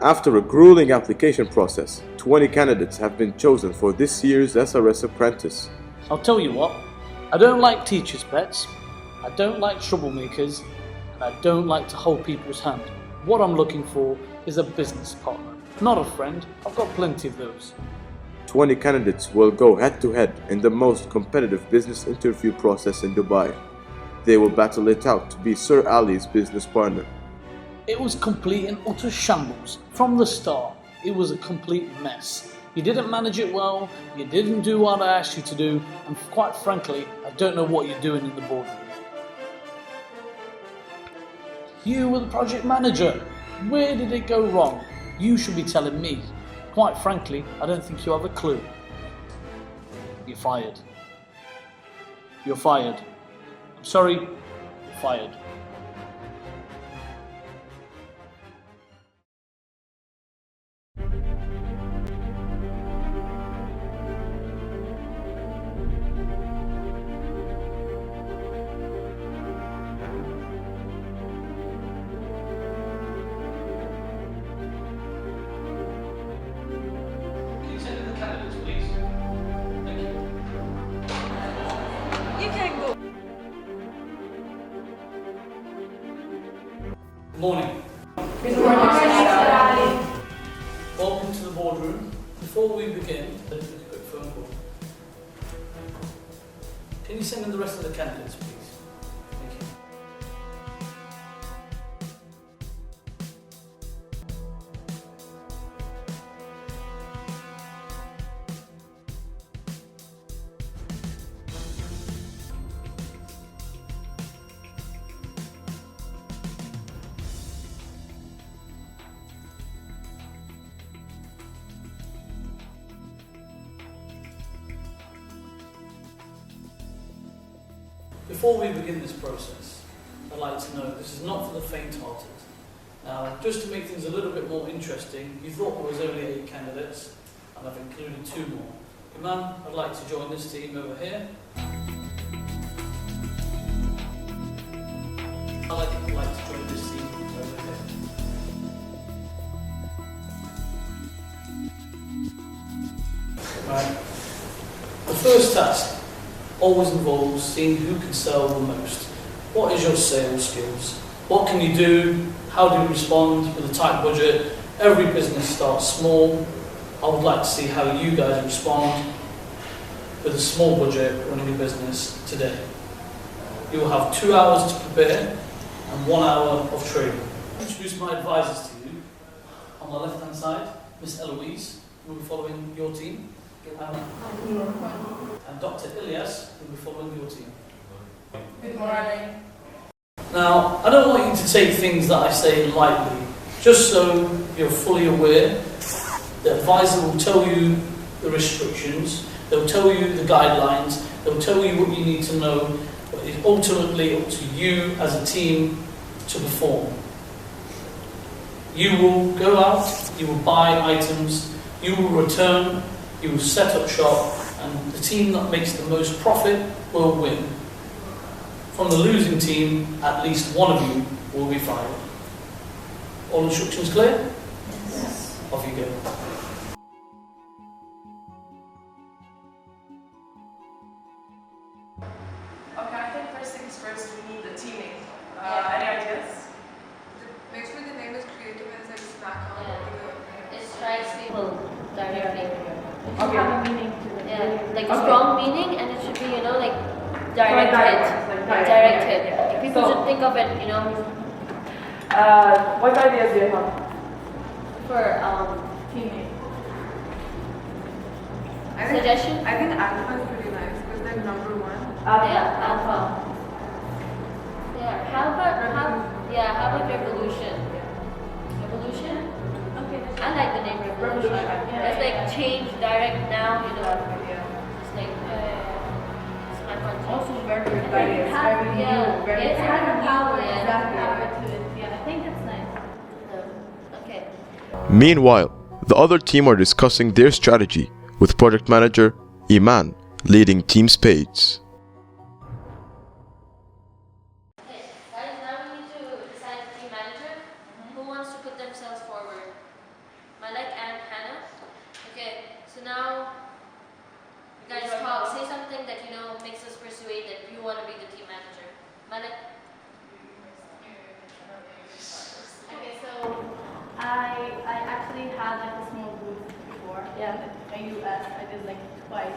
After a grueling application process, 20 candidates have been chosen for this year's SRS Apprentice. I'll tell you what, I don't like teachers' pets, I don't like troublemakers, and I don't like to hold people's hand. What I'm looking for is a business partner, not a friend. I've got plenty of those. 20 candidates will go head-to-head in the most competitive business interview process in Dubai. They will battle it out to be Sir Ali's business partner. It was complete and utter shambles. From the start, it was a complete mess. You didn't manage it well, you didn't do what I asked you to do, and quite frankly, I don't know what you're doing in the boardroom. You were the project manager. Where did it go wrong? You should be telling me. Quite frankly, I don't think you have a clue. You're fired. You're fired. I'm sorry, you're fired. Candidates, please. Thank you. You can go. Good morning. Good morning, Sir Ali. Welcome to the boardroom. Before we begin, let's do a quick phone call. Can you send in the rest of the candidates, please? Thank you. Before we begin this process, I'd like to know this is not for the faint-hearted. Now, just to make things a little bit more interesting, you thought there was only 8 candidates, and I've included 2 more. Iman, I'd like to join this team over here. I'd like to join this team over here. Right. The first task always involves seeing who can sell the most. What is your sales skills? What can you do? How do you respond with a tight budget? Every business starts small. I would like to see how you guys respond with a small budget running a business today. You will have 2 hours to prepare and 1 hour of training. I'll introduce my advisors to you. On my left hand side, Miss Eloise, who will be following your team. And Dr. Ilyas will be following your team. Good morning. Now, I don't want you to take things that I say lightly. Just so you're fully aware, the advisor will tell you the restrictions, they'll tell you the guidelines, they'll tell you what you need to know, but it's ultimately up to you as a team to perform. You will go out, you will buy items, you will return, you will set up shop, and the team that makes the most profit will win. From the losing team, at least one of you will be fired. All instructions clear? Yes. Off you go. Okay, I think first things first, we need the teaming. Any ideas? Make sure the name is creative and says snack on. It strikes people directly. It should have a meaning to it. Yeah, like a strong meaning, and it should be, like direct hit. Direct hit. Like people should think of it, What ideas do you have? for Teaming. suggestion. I think alpha is pretty nice because they're number one. Yeah, alpha. Yeah, how about revolution? Revolution? Okay. I like the name revolution. It's like change, direct now, It's like, it's my concept. Also very good ideas. Very new. Very It's had power, Exactly. to it. Yeah, I think it's nice. Okay. Meanwhile, the other team are discussing their strategy, with project manager Iman leading Team Spades. Okay, guys, now we need to decide the team manager. Who wants to put themselves forward? actually had like a small group before. Yeah. A US, I did like twice,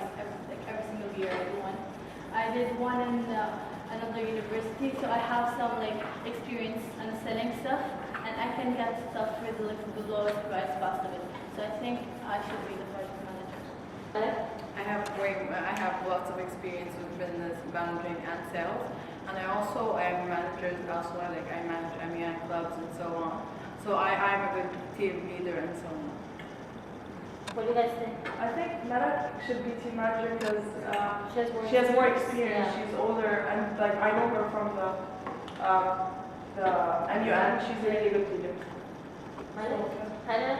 every single year I did one. I did one in another university, so I have some like experience on selling stuff, and I can get stuff with like the lowest price possible. So I think I should be the project manager. I have lots of experience with business managing and sales, and I also am managers elsewhere, like I manage MEI clubs and so on. So I'm a good team leader and so on. What do you guys think? I think Meta should be team manager because She has more experience. Yeah. She's older, and like I know her from the MUN. She's a really good leader. Hannah?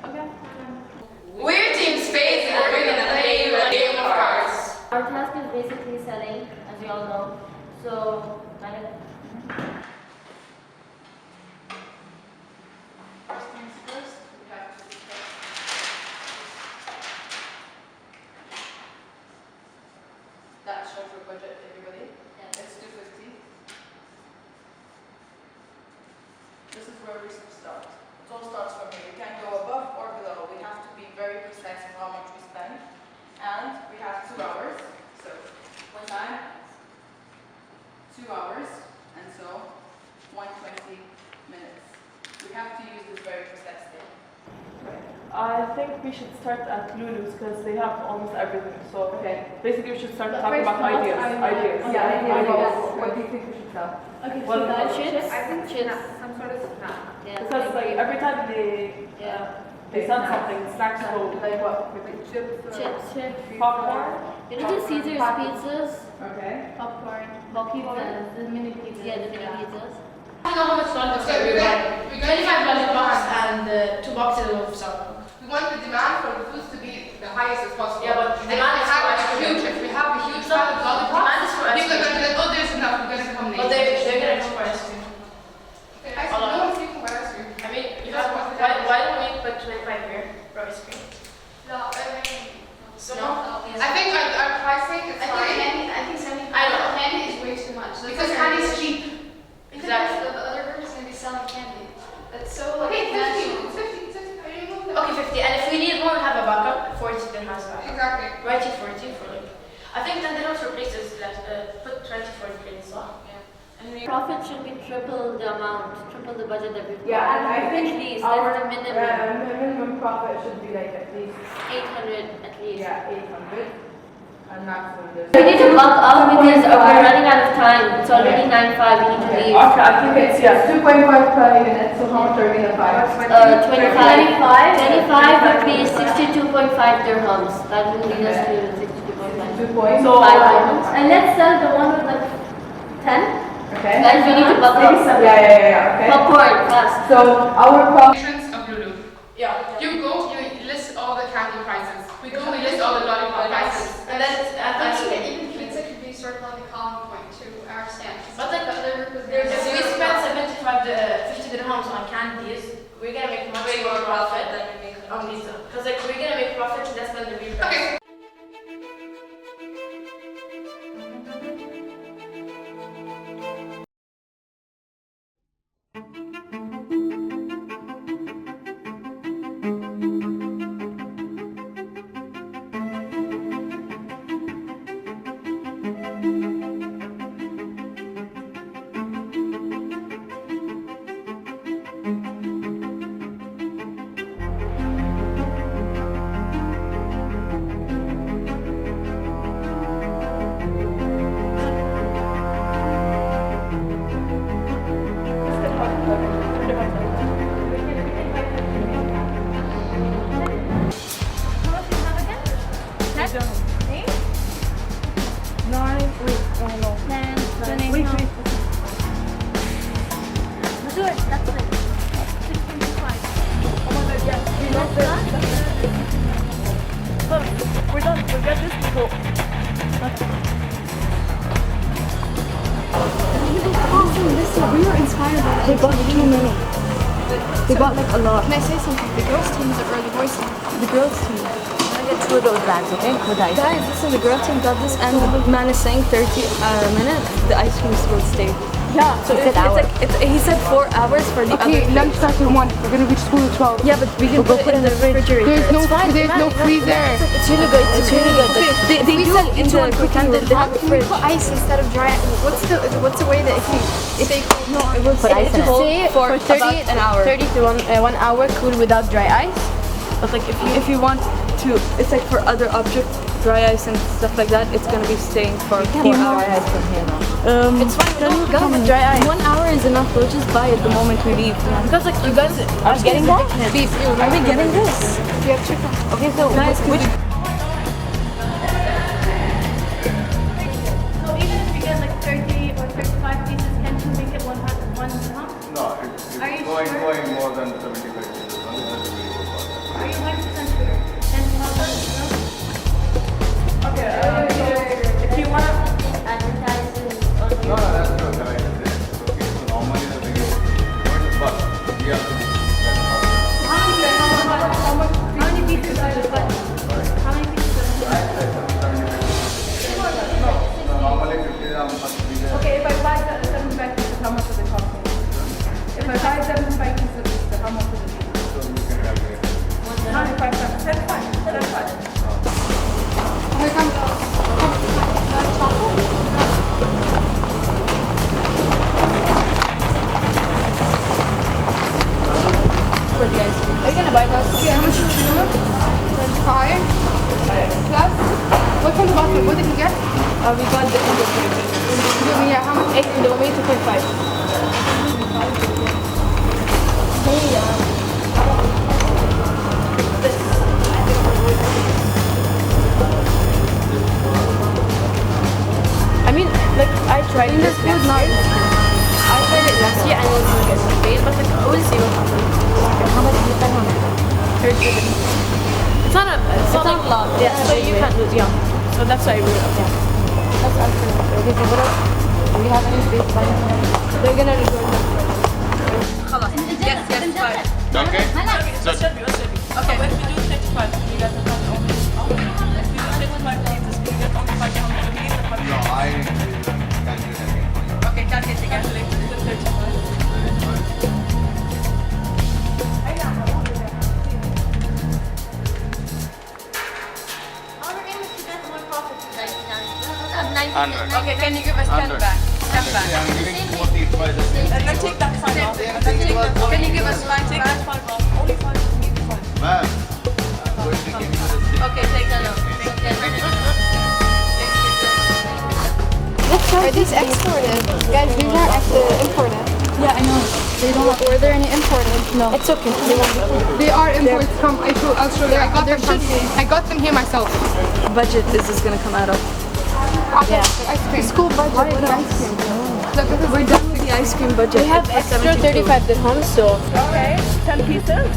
Okay. We're Team Space and we're gonna play you a game of cards. Our task is basically selling, as you all know. So, Hannah? First things first, we have to discuss that shows your budget, everybody. Yeah. It's 250. This is where we start. It all starts from here. We can't go above or below. We have to be very precise in how much we spend. And we have 2 hours. So, one time, 2 hours, and so 120 minutes. We have to use this very precisely. I think we should start at Lulu's because they have almost everything. So basically we should start talking about ideas. What do you think we should sell? Okay, Well, so that chips? I think Chips. some sort of snack. Yeah. Because like every time they sell something, snacks go Like what? Like chips? Chips. popcorn. You know the Caesar's pizzas? Okay. popcorn, Pizzas. the mini pizzas. Yeah, the mini pizzas. I don't know how much lollipops Okay, we we're want. going 25 lollipops and 2 boxes of sour. We want the demand for the foods to be the highest as possible. Yeah, but And demand is if we have for a huge, if we have a huge No, amount of lollipops, demand is for ice people are cream. going to be like, oh, there's enough, we're going to come But later. they're gonna come for ice cream. Okay, ice cream, no one's speaking about ice cream. I mean, you That's have, what the why don't we put 25 here for ice cream? No, I mean, No? I think our pricing is fine. I think 75. I know. Candy is way too much. Because candy is cheap. Exactly. The other group is going to be selling candy. That's so like Okay, 50, national. it's 50, it's 50, I don't know. Okay, 50. And if we need more, we have a backup. 40 then has backup. Exactly. Write it 40 for like. I think then they don't replace this. Put 20 for the green saw. Yeah. And we Profit should be triple the amount, triple the budget that we've got. Yeah, and I think at least, our that's the minimum. minimum profit should be like at least 800 at least. 800, and maximum is. We need to bulk up because we're running out of time. It's already 9:05. We need to leave. Okay, I think it's 2.5 per unit, so how much are we gonna buy? 25 would be 62.5 dirhams. That will lead us to 62.5. 2 points. So, And let's sell the one with like 10. Okay. Guys, we need to bulk up. Yeah, okay. Popcorn, fast. So our profit. Entrance of Lulu. Yeah. You go, you list all the candy prices. We go, we list all the lollipop prices. And then I think that even pizza could be sort of like a common point to our stance. But like the other group is if we spend 50 dirhams on candies, we're gonna make much more profit on pizza. Because like we're gonna make profit less than the real price. Okay. We're done. We'll get this before. We were inspired by that. They bought too many. They bought like a lot. Can I say something? The girls' team is the early voice team. The girls' team. I get 2 of those bags, okay? With ice. Guys, listen, the girl team got this and the man is saying 30 minutes, the ice cream will stay. Yeah, so it's like he said 4 hours for the Okay, lunch starts at 1. We're gonna reach school at 12. Yeah, but we can put it in the refrigerator. There's no freezer. It's really good. It's really good. They do sell in the quick they have a fridge. Put ice instead of dry. What's the way that if you stay cold? It will put ice in it. Stay for 30 an hour. 30 to 1 hour cool without dry ice. But like if you want to, it's like for other objects, dry ice and stuff like that, it's gonna be staying for 4 hours. It's fine. No, come with dry ice. 1 hour is enough. We'll just buy it the moment we leave. Because like you guys are getting that? Beef. Are we getting this? You have chicken. Okay, so guys, which? So even if we get like 30 or 35 pieces, can you make it one dirham? No, it's Are you going sure? more than 75 kilos. Are you 100% sure? Then Okay, if you want to advertise No, that's not correct. So normally the biggest, but we have to. how many pieces are the button? How many pieces are the No, normally 50 grams must be there. Okay, if I buy 75 pieces, how much does it cost me? If I buy 75 pieces, how much does it cost? So you can calculate. 95 cents. That's fine. That's fine. Here comes chocolate. For the ice cream. Are you gonna buy those? Okay, how much is the number? 25. Plus, what's on the bottom? What did you get? We got the Indomie, yeah, how much? 8 Indomie, 2.5. I mean, like I tried this food now. I tried it last year and it was like a fail, but like we'll see what happens. How much did you spend on it? 30. It's not a lot. Yeah, so you can't lose. Yeah. So that's why I really love. Yeah. That's all for now. Okay, so what else? Do we have any space by now? They're gonna record them. Yes, fine. Okay. So, Okay, if we do 35, you guys have only. If we do 35 pieces, we get only 5 pounds. no, I calculate again for you. Okay, calculate again. So 35. Our aim is to get more profit to guys. 100. Okay, can you give us 10 back? 10 back. I'm giving 40 by the same. And then take that 5 off. Can you give us 5 Take that 5 off. Only 5. Give 5. Ma'am, I'm going to give you the same. Okay, take that off. Are these exported? Guys, these aren't imported. Yeah, I know. They don't have. Were there any imported? No. It's okay. They won't be. They are imported from, I'll show you. I got them here myself. Budget this is gonna come out of. Yeah. Ice cream. School budget. Ice cream. Look, this is We're done with the ice cream budget. We have It's extra 72. 35 dirhams, so. Okay, 10 pieces?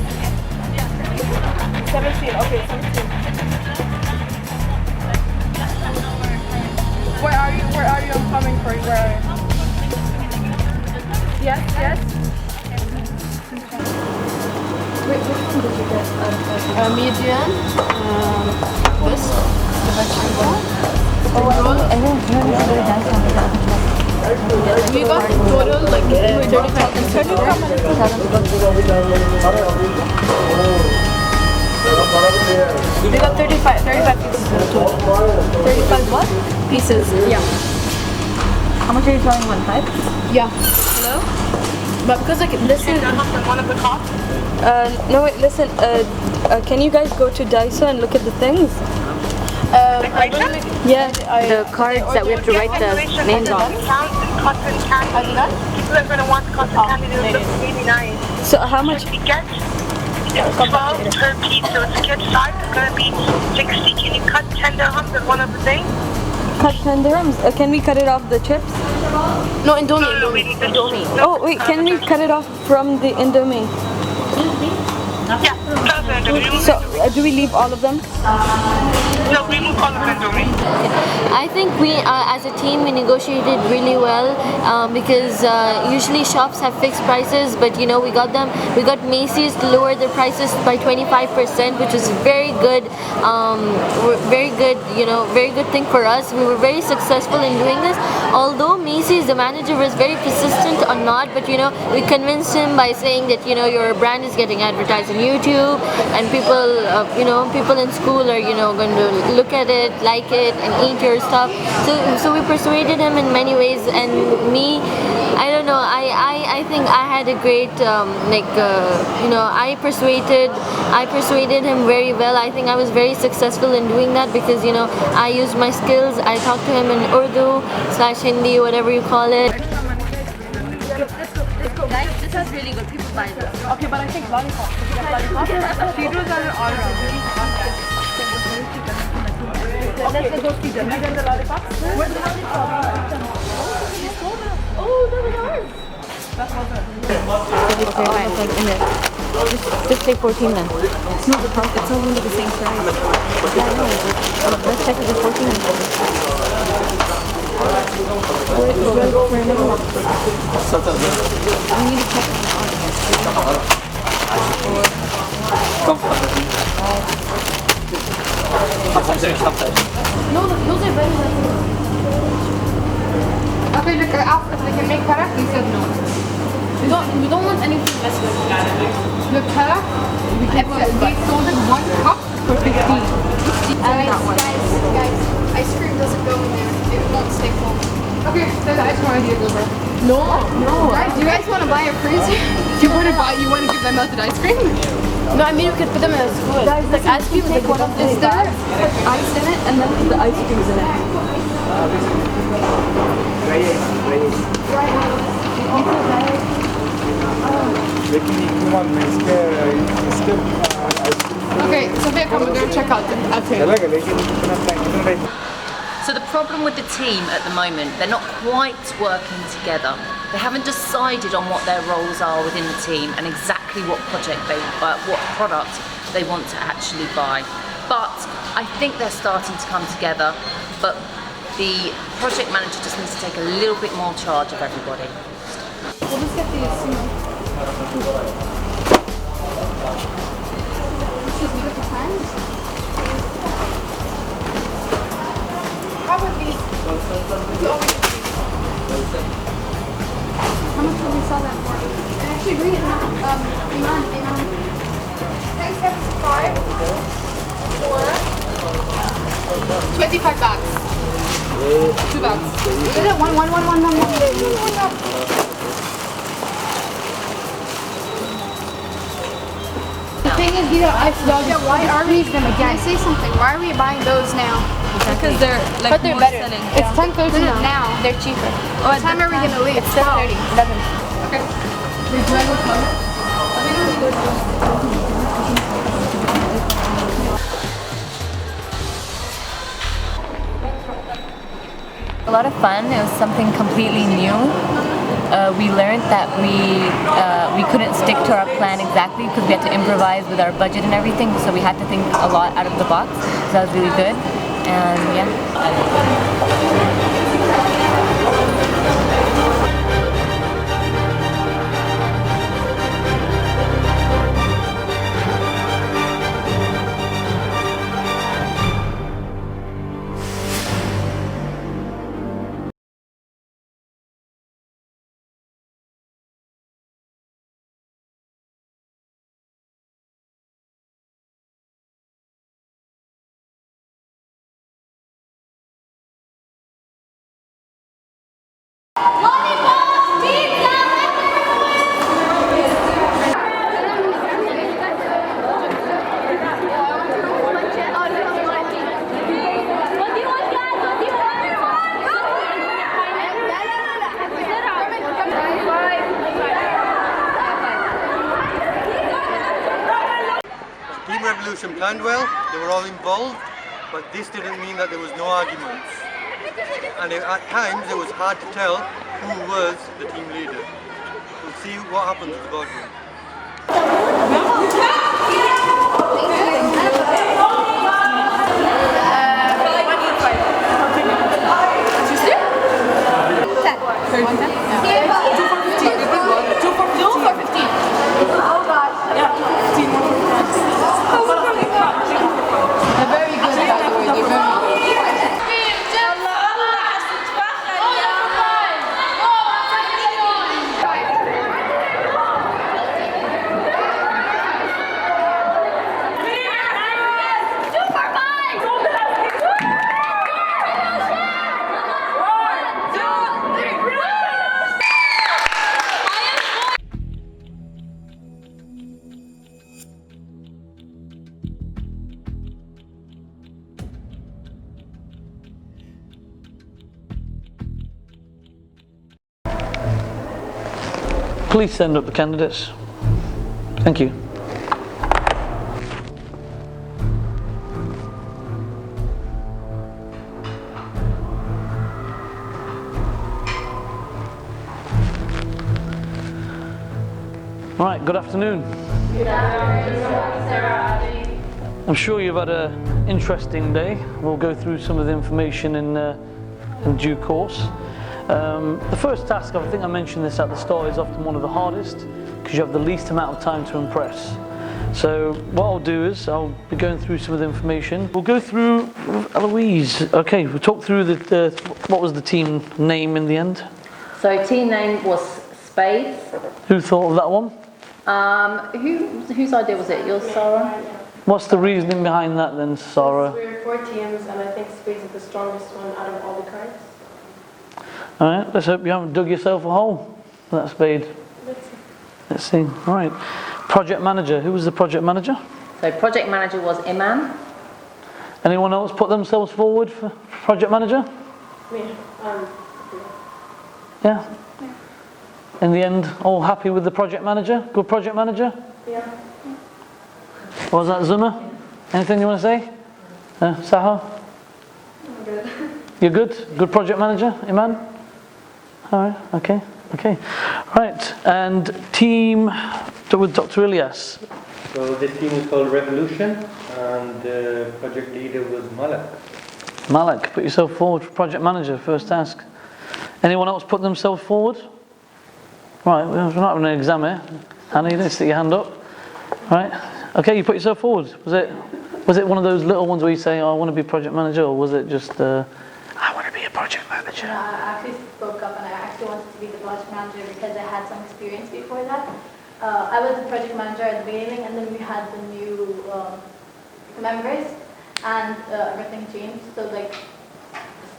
17, okay, 17. Where are you? I'm coming for you. Where are you? Yes. Wait, which one did you get? Medium. This. The vegetable. I think We got total like 35 and 30. We got 35 pieces in total. 35 what? Pieces. Yeah. How much are you selling? 1.5? Yeah. Hello? But because like listen. One of the cops? No wait, listen. Can you guys go to Daiso and look at the things? Yeah, the cards that we have to write the names on. Cotton candy. People are going to want cotton candy. They look really nice. So how much? You get 12 per piece, so it's a good size. It's going to be 60. Can you cut 10 dirhams at one of the things? Cut 10 dirhams. Can we cut it off the chips? No, Indomie. No, we need the Indomie. Oh wait, can we cut it off from the Indomie? Yeah, So do we leave all of them? no, remove all of Indomie. I think we, as a team, we negotiated really well because usually shops have fixed prices, but you know we got Macy's to lower their prices by 25%, which is very good, very good thing for us. We were very successful in doing this. although Macy's, the manager, was very persistent on not, but we convinced him by saying that your brand is getting advertised on YouTube, and people people in school are going to look at it, like it, and eat your stuff. So we persuaded him in many ways, and me, I don't know, I think I had a great I persuaded him very well. I think I was very successful in doing that because I used my skills. I talked to him in Urdu/Hindi, whatever you call it. Let's go. Guys, this is really good. People buy this. Okay, but I think lollipop. Cereals are an order. Okay, let's go see them. You get the lollipop? Where's the lollipop? Oh, that was ours. That's what's it. Okay, fine. In there. Just take 14 then. It's not the price. It's all under the same price. Yeah, I know. Let's check if it's 14 and 14. I need to check it out. No, those are very nice. Okay, look, I asked if they can make parak, he said no. We don't want anything less than that. The parak, they sold it 1 cup for 15. Guys, ice cream doesn't go in there. It won't stay cold. Okay, then the ice cream idea goes over. No. Guys, do you guys want to buy a freezer? You want to give them melted ice cream? No, I mean we could put them in a school. Guys, like ice cream is like one of Is there ice in it, and then the ice cream is in it. Okay, Sophia, come, we're going to check out the So the problem with the team at the moment, they're not quite working together. They haven't decided on what their roles are within the team and exactly what product they want to actually buy. But I think they're starting to come together, but the project manager just needs to take a little bit more charge of everybody. We'll just get these. How about these? How much will we sell that for? And actually read it now. Iman. 1075 for 25 bags. 2 bags. Is it one? The thing is, these are ice dogs. Yeah, why are we them again? Can I say something? Why are we buying those now? Because they're like but they're more better. selling. It's 10:30 now. They're cheaper. What time are we gonna leave? It's 10:30. 11. Okay. Wait, do I go close? A lot of fun. It was something completely new. We learned that we couldn't stick to our plan exactly because we had to improvise with our budget and everything. So we had to think a lot out of the box. So that was really good. And yeah. Team Revolution planned well, they were all involved, but this didn't mean that there was no arguments. And at times it was hard to tell who was the team leader. We'll see what happens at the boardroom. They're very good, by the way. They're very good. Please send up the candidates. Thank you. Right, good afternoon. Good afternoon, Sir. I'm sure you've had an interesting day. We'll go through some of the information in due course. The first task, I think I mentioned this at the start, is often one of the hardest because you have the least amount of time to impress. So what I'll do is I'll be going through some of the information. We'll go through Eloise. Okay, we'll talk through what was the team name in the end? So team name was Spades. Who thought of that one? Whose idea was it? Yours, Sarah? What's the reasoning behind that then, Sarah? We're 4 teams, and I think Spades is the strongest one out of all the cards. All right, let's hope you haven't dug yourself a hole with that spade. Let's see. All right. Project manager. Who was the project manager? So project manager was Iman. Anyone else put themselves forward for project manager? Me. Yeah. In the end, all happy with the project manager? Good project manager? Yeah. What was that, Zummar? Anything you want to say? Saha? I'm good. You're good? Good project manager, Iman? All right, okay. Right, and team with Dr. Ilyas. So this team is called Revolution, and the project leader was Malak. Malak, put yourself forward for project manager, first task. Anyone else put themselves forward? Right, we're not having an exam here. Hannah, you didn't stick your hand up. Right, okay, you put yourself forward. Was it one of those little ones where you say, oh, I want to be project manager, or was it just, I want to be a project manager? No, I actually spoke up and I actually wanted to be the project manager because I had some experience before that. I was the project manager at the beginning, and then we had the new members, and everything changed. So like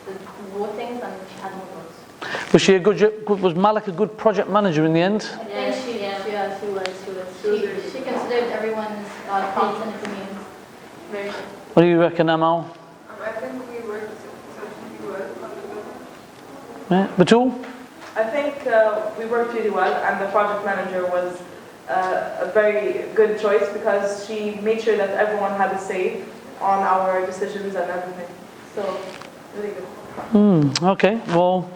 the votings, and she had more votes. Was Malak a good project manager in the end? I think she was. She considered everyone's thoughts and opinions very good. What do you reckon, Amal? I think we worked really well. Yeah, Batul? I think we worked really well, and the project manager was a very good choice because she made sure that everyone had a say on our decisions and everything. So, really good. Okay, well,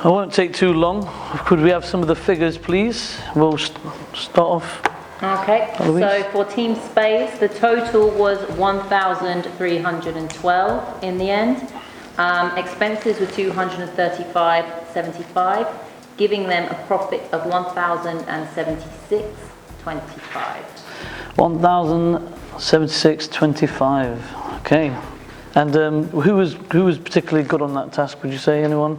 I won't take too long. Could we have some of the figures, please? We'll start off. Okay, so for Team Spades, the total was 1,312 in the end. Expenses were 235.75, giving them a profit of 1,076.25. 1,076.25. Okay. And who was particularly good on that task? Would you say, anyone?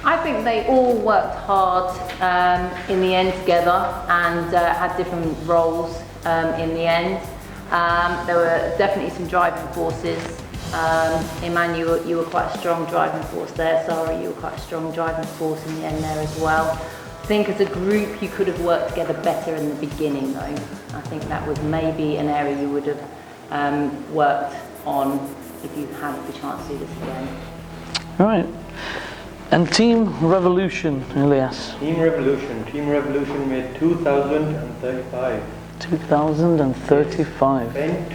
I think they all worked hard in the end together and had different roles in the end. There were definitely some driving forces. Iman, you were quite a strong driving force there. Sarah, you were quite a strong driving force in the end there as well. I think as a group you could have worked together better in the beginning though. I think that was maybe an area you would have worked on if you had the chance to do this again. All right. And Team Revolution, Ilyas. Team Revolution made 2,035. 2,035. Spent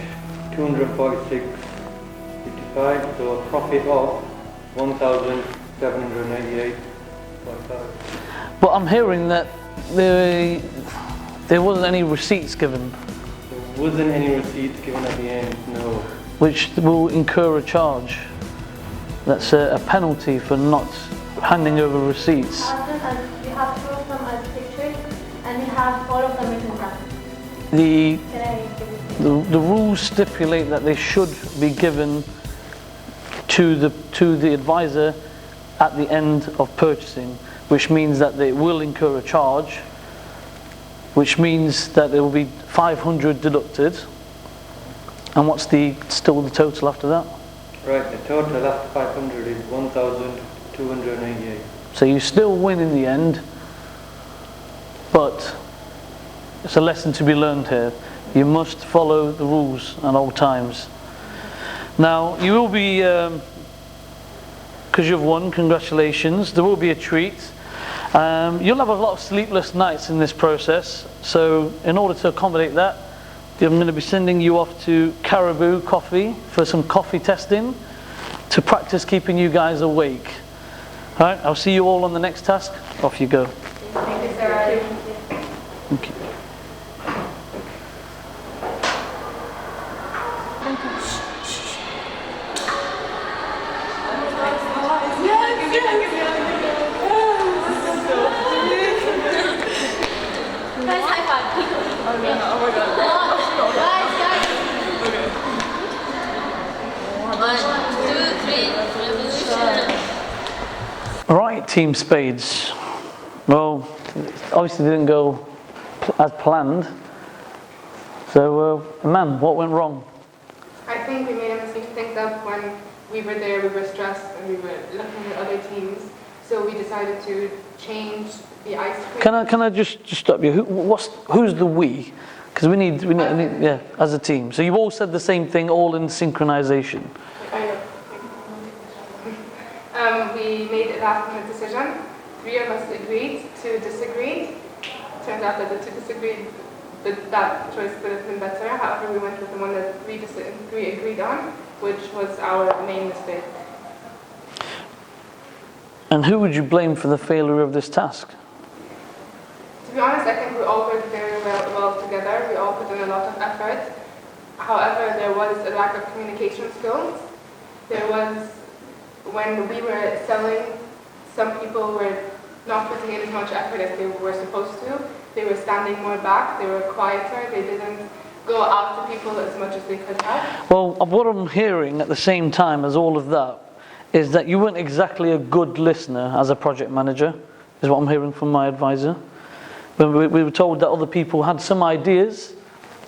246.55, so a profit of 1,798.5. But I'm hearing that there wasn't any receipts given. There wasn't any receipts given at the end, no. Which will incur a charge. That's a penalty for not handing over receipts. You have two of them as pictures, and you have all of them written down. The rules stipulate that they should be given to the advisor at the end of purchasing, which means that they will incur a charge, which means that there will be 500 deducted. And what's still the total after that? Right, the total after 500 is 1,298. So you still win in the end, but it's a lesson to be learned here. You must follow the rules at all times. Now, you will be, because you've won, congratulations, there will be a treat. You'll have a lot of sleepless nights in this process, so in order to accommodate that, I'm going to be sending you off to Caribou Coffee for some coffee testing to practice keeping you guys awake. Alright, I'll see you all on the next task. Off you go. Thank you, Sarah. Thank you. Right, Team Spades. Well, obviously didn't go as planned. So, man, what went wrong? I think we made a mistake. I think that when we were there, we were stressed and we were looking at other teams. So we decided to change the ice cream. Can I just stop you? Who's the we? Because we need, yeah, as a team. So you all said the same thing, all in synchronization. We made a last-minute decision. 3 of us agreed, 2 disagreed. Turns out that the 2 disagreed, that choice could have been better. However, we went with the one that 3 agreed on, which was our main mistake. And who would you blame for the failure of this task? To be honest, I think we all worked very well together. We all put in a lot of effort. However, there was a lack of communication skills. There was, when we were selling, some people were not putting in as much effort as they were supposed to. They were standing more back, they were quieter, they didn't go out to people as much as they could have. Well, what I'm hearing at the same time as all of that is that you weren't exactly a good listener as a project manager, is what I'm hearing from my advisor. When we were told that other people had some ideas,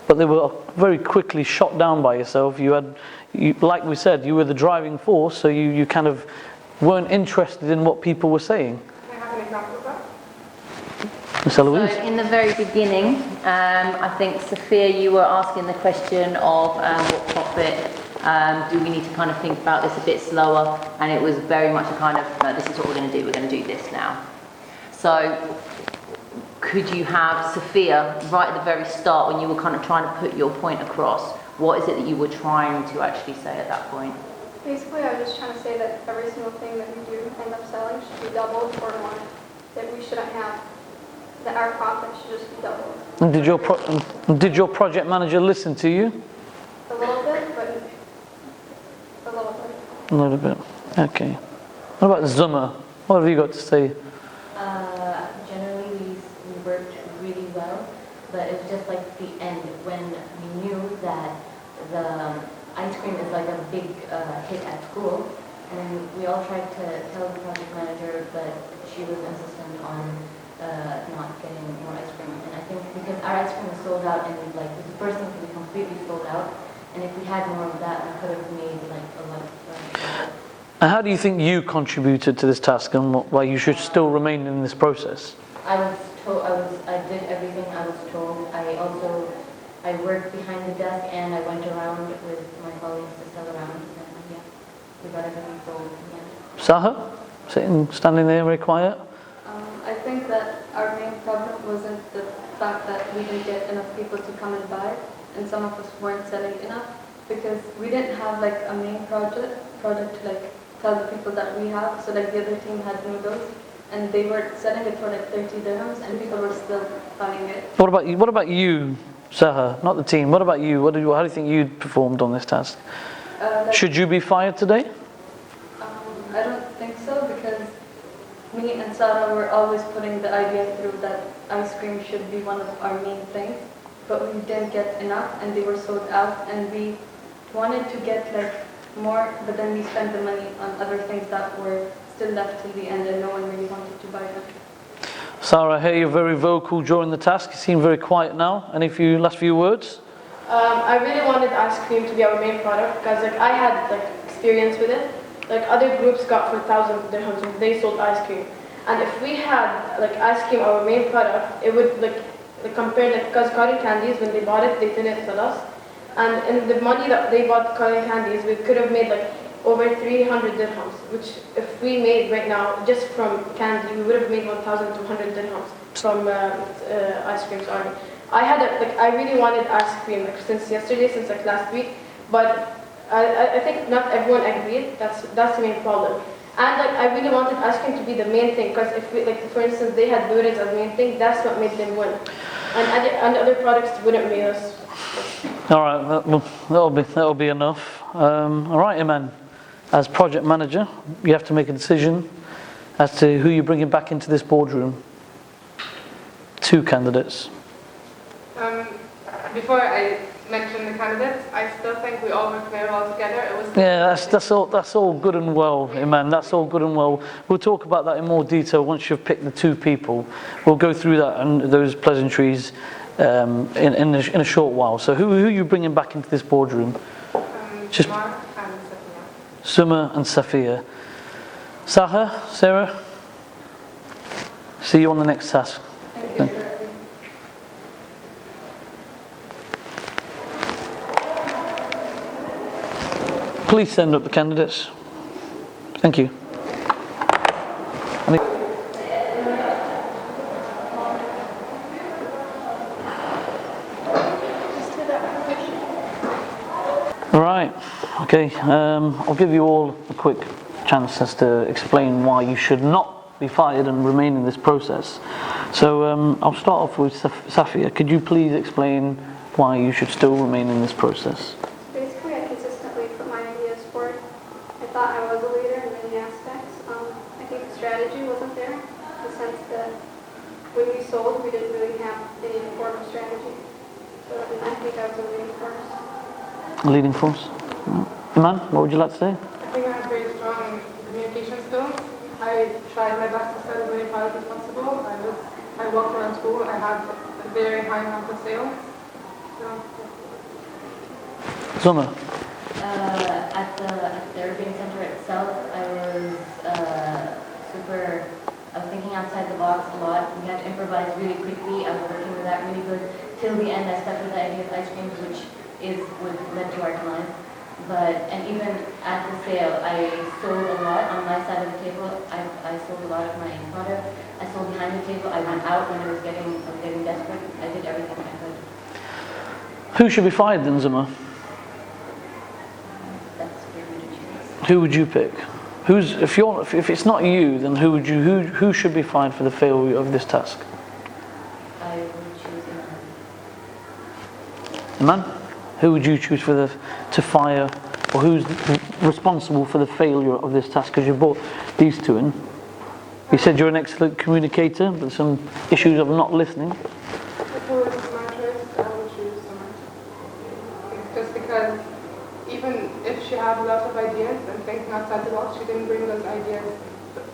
but they were very quickly shot down by yourself. Like we said, you were the driving force, so you kind of weren't interested in what people were saying. Can I have an example of that? Ms. Eloise? So in the very beginning, I think, Sophia, you were asking the question of what profit, do we need to kind of think about this a bit slower? And it was very much a kind of, no, this is what we're going to do this now. So could you have, Sophia, right at the very start when you were kind of trying to put your point across, what is it that you were trying to actually say at that point? Basically, I was just trying to say that every single thing that we do end up selling should be doubled or more. That we shouldn't have, that our profit should just be doubled. And did your project manager listen to you? A little bit, but a little bit. A little bit. Okay. What about Zummar? What have you got to say? Generally, we worked really well, but it was just like the end when we knew that the ice cream is like a big hit at school, and we all tried to tell the project manager, but she was insistent on not getting more ice cream. And I think because our ice cream was sold out, and like it was the first thing to be completely sold out, and if we had more of that, we could have made like a lot of money. And how do you think you contributed to this task, and why you should still remain in this process? I was told, I did everything I was told. I worked behind the desk and I went around with my colleagues to sell around. And yeah, we got everything sold. Yeah. Saha? Standing there very quiet? I think that our main problem wasn't the fact that we didn't get enough people to come and buy, and some of us weren't selling enough, because we didn't have like a main project to like tell the people that we have. So like the other team had noodles, and they were selling it for like 30 dirhams, and people were still buying it. What about you, Saha? Not the team. What about you? How do you think you performed on this task? Should you be fired today? I don't think so, because me and Sarah were always putting the idea through that ice cream should be one of our main things, but we didn't get enough, and they were sold out, and we wanted to get like more, but then we spent the money on other things that were still left till the end, and no one really wanted to buy them. Sarah, I hear you're very vocal during the task. You seem very quiet now. Any last few words? I really wanted ice cream to be our main product, because like I had like experience with it. Like other groups got for 1,000 dirhams and they sold ice cream. And if we had like ice cream our main product, it would like compared, like, because cotton candies, when they bought it, they didn't sell us. And in the money that they bought cotton candies, we could have made like over 300 dirhams, which if we made right now, just from candy, we would have made 1,200 dirhams from ice cream, sorry. I really wanted ice cream since yesterday, since last week, but I think not everyone agreed. That's the main problem. And I really wanted ice cream to be the main thing, because if we, for instance, they had noodles as the main thing, that's what made them win. And other products wouldn't make us. All right, that'll be enough. All right, Iman, as project manager, you have to make a decision as to who you're bringing back into this boardroom. 2 candidates. Before I mention the candidates, I still think we all work very well together. That's all good and well, Iman. That's all good and well. We'll talk about that in more detail once you've picked the 2 people. We'll go through that and those pleasantries in a short while. So who are you bringing back into this boardroom? Zummar and Safiya. Zummar and Safiya. Sarah, see you on the next task. Thank you. Please send up the candidates. Thank you. Right, okay, I'll give you all a quick chance as to explain why you should not be fired and remain in this process. So I'll start off with Safiya. Could you please explain why you should still remain in this process? Basically, I consistently put my ideas forward. I thought I was a leader in many aspects. I think the strategy wasn't there, in the sense that when we sold, we didn't really have any form of strategy. So I think I was a leading force. Leading force. Iman, what would you like to say? I think I have very strong communication skills. I tried my best to sell as many products as possible. I walked around school. I had a very high amount of sales. Zummar. At the Urban Center itself, I was thinking outside the box a lot. We had to improvise really quickly. I was working with that really good. Till the end, I stuck with the idea of ice creams, which is what led to our demise. And even at the sale, I sold a lot on my side of the table. I sold a lot of my product. I sold behind the table. I went out when I was getting desperate. I did everything I could. Who should be fired then, Zummar? Who would you pick? If it's not you, then who should be fired for the failure of this task? I would choose Iman? Who would you choose to fire, or who's responsible for the failure of this task? Because you brought these 2 in. You said you're an excellent communicator, but some issues of not listening. If it was my choice, I would choose Zummar. Just because even if she had a lot of ideas and thinking outside the box, she didn't bring those ideas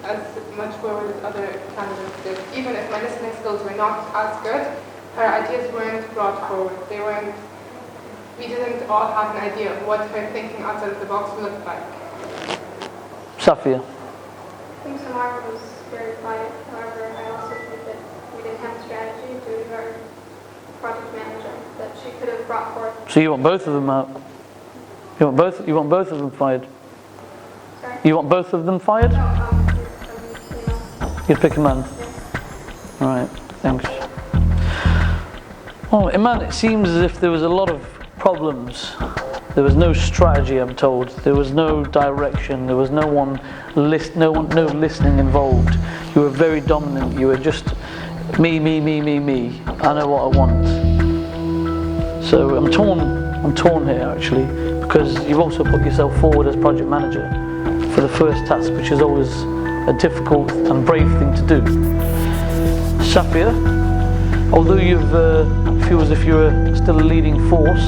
as much forward as other candidates did. Even if my listening skills were not as good, her ideas weren't brought forward. We didn't all have an idea of what her thinking outside of the box looked like. Safiya. I think Zummar was very quiet. However, I also think that we didn't have a strategy due to our project manager that she could have brought forth. So you want both of them out? You want both of them fired? Sorry? You want both of them fired? You'd pick Iman? All right, thanks. Oh, Iman, it seems as if there was a lot of problems. There was no strategy, I'm told. There was no direction. There was no listening involved. You were very dominant. You were just me. I know what I want. So I'm torn here actually, because you've also put yourself forward as project manager for the first task, which is always a difficult and brave thing to do. Safiya, although you feel as if you're still a leading force,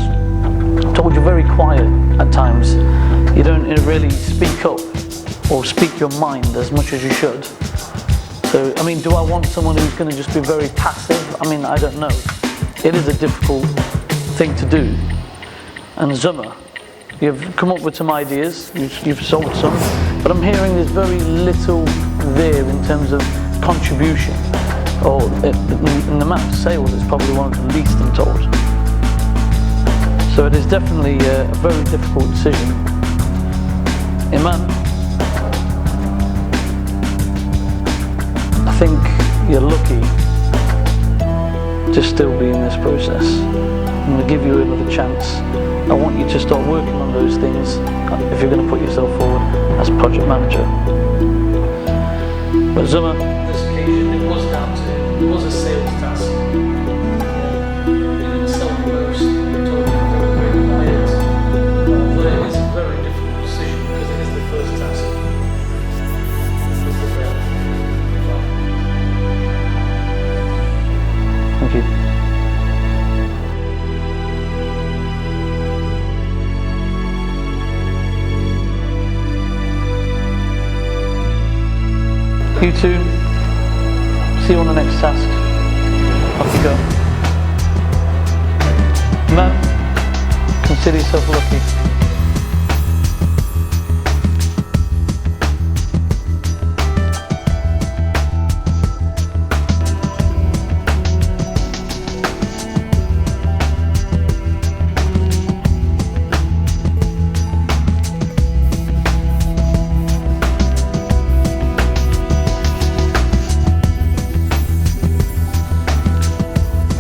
I'm told you're very quiet at times. You don't really speak up or speak your mind as much as you should. So, I mean, do I want someone who's going to just be very passive? I mean, I don't know. It is a difficult thing to do. And Zummar, you've come up with some ideas, you've sold some, but I'm hearing there's very little there in terms of contribution. Or in the amount of sales, it's probably one of the least, I'm told. So it is definitely a very difficult decision. Iman, I think you're lucky to still be in this process. I'm going to give you another chance. I want you to start working on those things if you're going to put yourself forward as project manager. But Zummar, on this occasion, it was a sales task. You didn't sell the most, you told me they were very quiet. Although it is a very difficult decision because it is the first task. Thank you. You two, see you on the next task. Off you go. Matt, consider yourself lucky.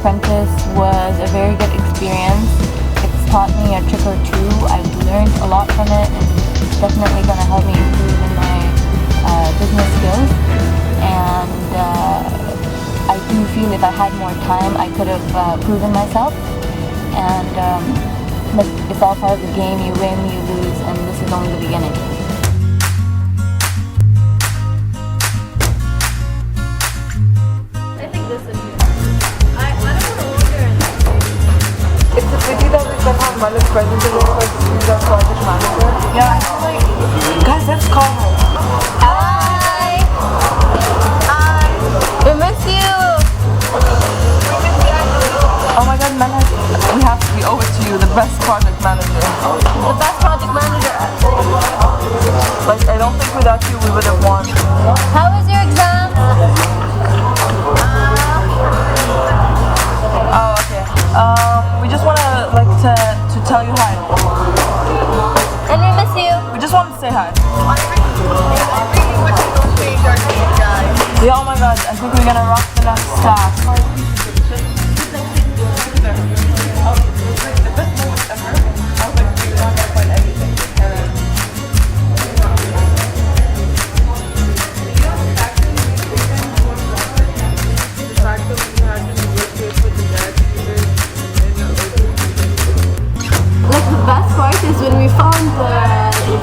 Apprentice was a very good experience. It's taught me a trick or two. I've learned a lot from it, and it's definitely going to help me improve in my business skills. And I do feel if I had more time, I could have proven myself. And but it's all part of the game. You win, you lose, and this is only the beginning. I think this is It's a pity that we can have Malik present today because she's our project manager. Yeah, I feel like... Guys, let's call her. Hi! Hi! We miss you! Oh my god, Mala, we owe it to you, the best project manager. The best project manager. Like, I don't think without you we would have won. How was your exam? Oh, okay. We just want to tell you hi. And we miss you. We just wanted to say hi. Yeah, oh my god, I think we're gonna rock the next task. Like the best part is when we found the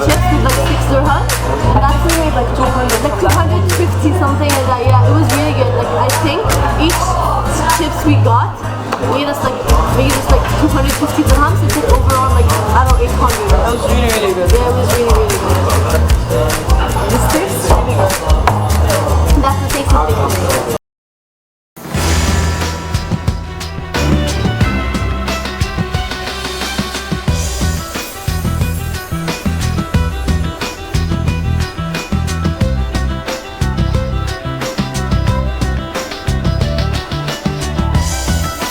chips with like 6 dirhams. That's when we made like 250 something like that. Yeah, it was really good. Like I think each chips we got made us like 250 dirhams. It's like overall